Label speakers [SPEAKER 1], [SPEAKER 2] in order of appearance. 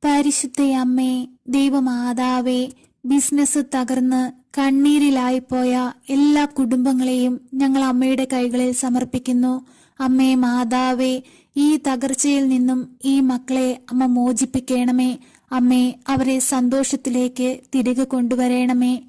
[SPEAKER 1] പരിശുദ്ധയമ്മേ, ദൈവമാതാവേ, ബിസിനസ് തകർന്ന് കണ്ണീരിലായിപ്പോയ എല്ലാ കുടുംബങ്ങളെയും ഞങ്ങൾ അമ്മയുടെ കൈകളിൽ സമർപ്പിക്കുന്നു. അമ്മേ മാതാവേ, ഈ തകർച്ചയിൽ നിന്നും ഈ മക്കളെ അമ്മ മോചിപ്പിക്കണമേ. അമ്മേ, അവരെ സന്തോഷത്തിലേക്ക് തിരികെ കൊണ്ടുവരണമേ.